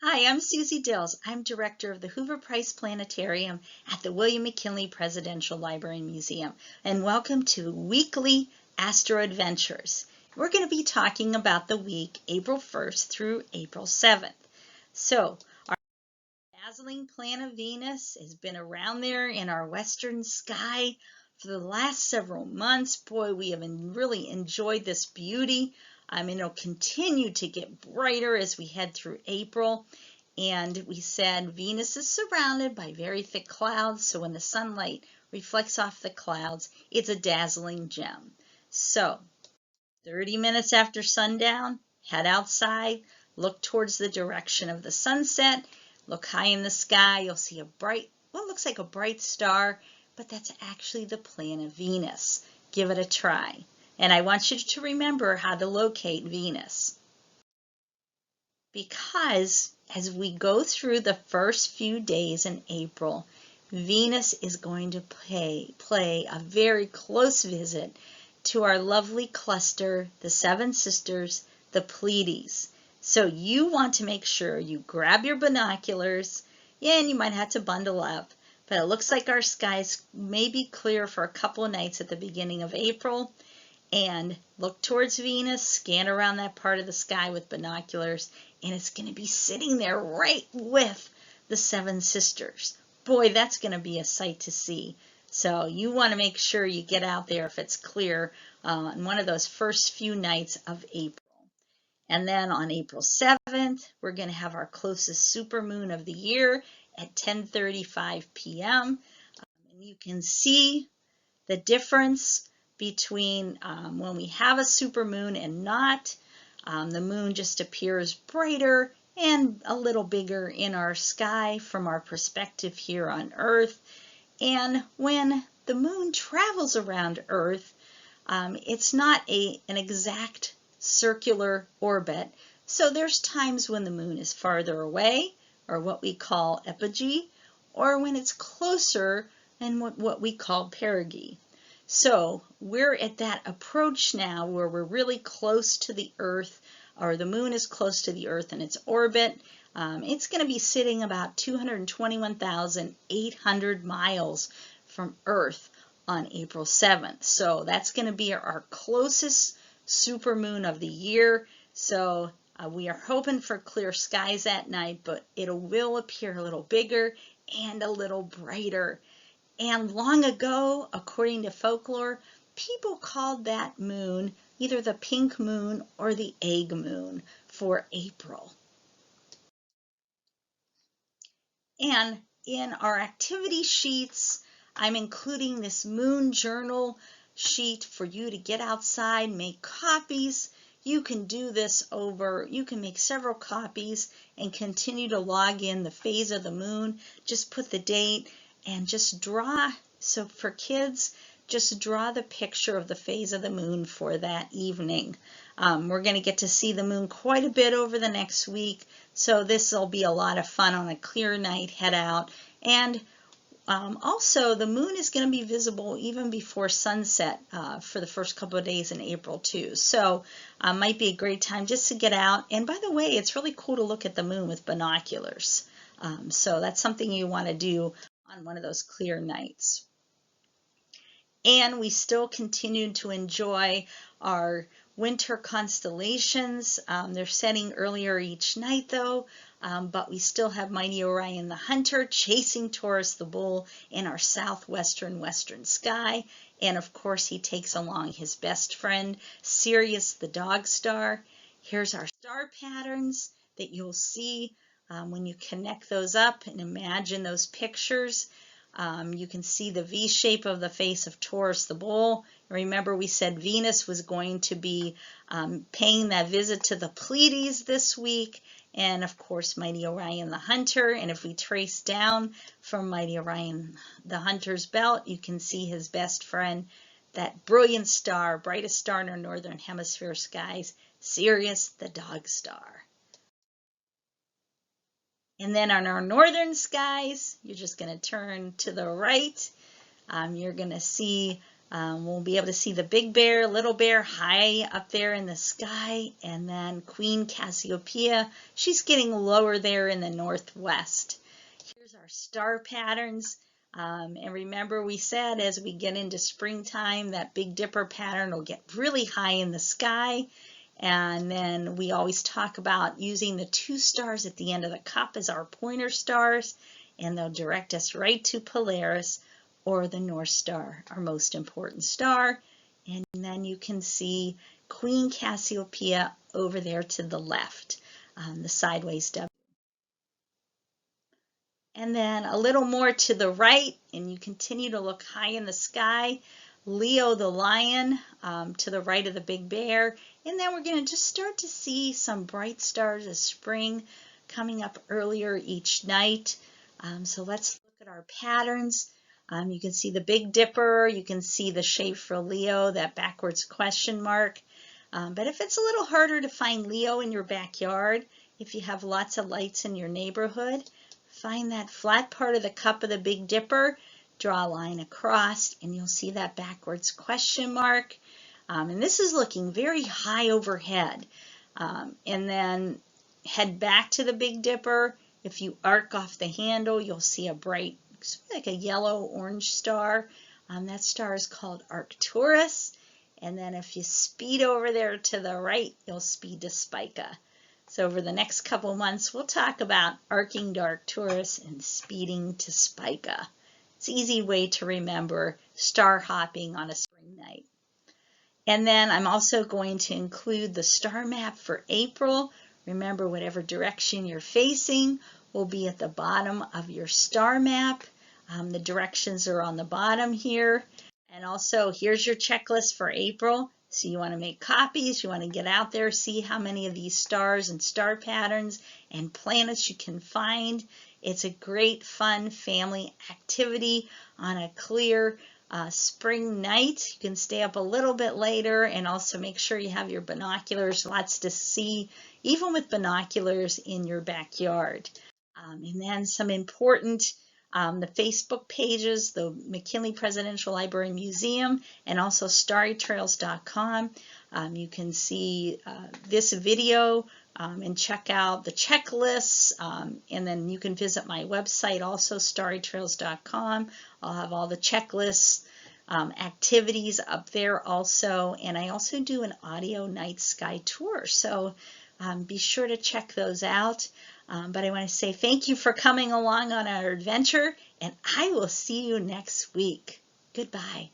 Hi, I'm Suzie Dills. I'm director of the Hoover-Price Planetarium at the William McKinley Presidential Library and Museum, and welcome to weekly Astro Adventures. We're going to be talking about the week April 1st through April 7th. So, our dazzling planet Venus has been around there in our western sky for the last several months. Boy, we have really enjoyed this beauty. It'll continue to get brighter as we head through April. And we said Venus is surrounded by very thick clouds, so when the sunlight reflects off the clouds, it's a dazzling gem. So, 30 minutes after sundown, head outside, look towards the direction of the sunset, look high in the sky, you'll see what looks like a bright star, but that's actually the planet Venus. Give it a try. And I want you to remember how to locate Venus. Because as we go through the first few days in April, Venus is going to play a very close visit to our lovely cluster, the Seven Sisters, the Pleiades. So you want to make sure you grab your binoculars, and you might have to bundle up, but it looks like our skies may be clear for a couple of nights at the beginning of April. And look towards Venus, scan around that part of the sky with binoculars, and it's going to be sitting there right with the Seven Sisters. Boy, that's going to be a sight to see. So you want to make sure you get out there if it's clear on one of those first few nights of April. And then on April 7th, we're going to have our closest supermoon of the year at 10:35 p.m. And you can see the difference between when we have a supermoon and not. The moon just appears brighter and a little bigger in our sky from our perspective here on Earth. And when the moon travels around Earth, it's not an exact circular orbit. So there's times when the moon is farther away, or what we call epigee, or when it's closer and what we call perigee. So we're at that approach now where we're really close to the Earth, or the moon is close to the Earth in its orbit. It's going to be sitting about 221,800 miles from Earth on April 7th. So that's going to be our closest supermoon of the year. So we are hoping for clear skies at night, but it will appear a little bigger and a little brighter. And long ago, according to folklore, people called that moon either the pink moon or the egg moon for April. And in our activity sheets, I'm including this moon journal sheet for you to get outside, make copies. You can do this you can make several copies and continue to log in the phase of the moon. Just put the date and just draw. So for kids, just draw the picture of the phase of the moon for that evening. We're going to get to see the moon quite a bit over the next week, so this will be a lot of fun on a clear night. Head out. And also, the moon is going to be visible even before sunset for the first couple of days in April too. So might be a great time just to get out. And by the way, it's really cool to look at the moon with binoculars. So that's something you want to do on one of those clear nights. And we still continue to enjoy our winter constellations. They're setting earlier each night though, but we still have mighty Orion the Hunter chasing Taurus the Bull in our western sky. And of course he takes along his best friend, Sirius the Dog Star. Here's our star patterns that you'll see when you connect those up and imagine those pictures. You can see the V shape of the face of Taurus the Bull. Remember, we said Venus was going to be paying that visit to the Pleiades this week, and of course mighty Orion the Hunter. And if we trace down from mighty Orion the Hunter's belt, you can see his best friend, that brilliant star, brightest star in our northern hemisphere skies, Sirius the Dog Star. And then on our northern skies, you're just going to turn to the right. You're going to see We'll be able to see the Big Bear, Little Bear high up there in the sky, and then Queen Cassiopeia. She's getting lower there in the northwest. Here's our star patterns. And remember, we said as we get into springtime, that Big Dipper pattern will get really high in the sky. And then we always talk about using the 2 stars at the end of the cup as our pointer stars, and they'll direct us right to Polaris, or the North Star, our most important star. And then you can see Queen Cassiopeia over there to the left, the sideways W. And then a little more to the right, and you continue to look high in the sky, Leo the Lion to the right of the Big Bear. And then we're going to just start to see some bright stars of spring coming up earlier each night. So let's look at our patterns. You can see the Big Dipper, you can see the shape for Leo, that backwards question mark. But if it's a little harder to find Leo in your backyard, if you have lots of lights in your neighborhood, find that flat part of the cup of the Big Dipper, draw a line across, and you'll see that backwards question mark. And this is looking very high overhead. And then head back to the Big Dipper. If you arc off the handle, you'll see a bright, like a yellow-orange star. That star is called Arcturus. And then if you speed over there to the right, you'll speed to Spica. So over the next couple months, we'll talk about arcing to Arcturus and speeding to Spica. It's an easy way to remember star hopping on a spring night. And then I'm also going to include the star map for April. Remember, whatever direction you're facing will be at the bottom of your star map. The directions are on the bottom here. And also, here's your checklist for April. So you want to make copies, you want to get out there, see how many of these stars and star patterns and planets you can find. It's a great, fun family activity on a clear spring night. You can stay up a little bit later, and also make sure you have your binoculars, lots to see, even with binoculars in your backyard. And then some important, the Facebook pages, the McKinley Presidential Library Museum, and also starrytrails.com. You can see this video and check out the checklists, and then you can visit my website also, starrytrails.com. I'll have all the checklists, activities up there also, and I also do an audio night sky tour, so be sure to check those out. But I want to say thank you for coming along on our adventure, and I will see you next week. Goodbye.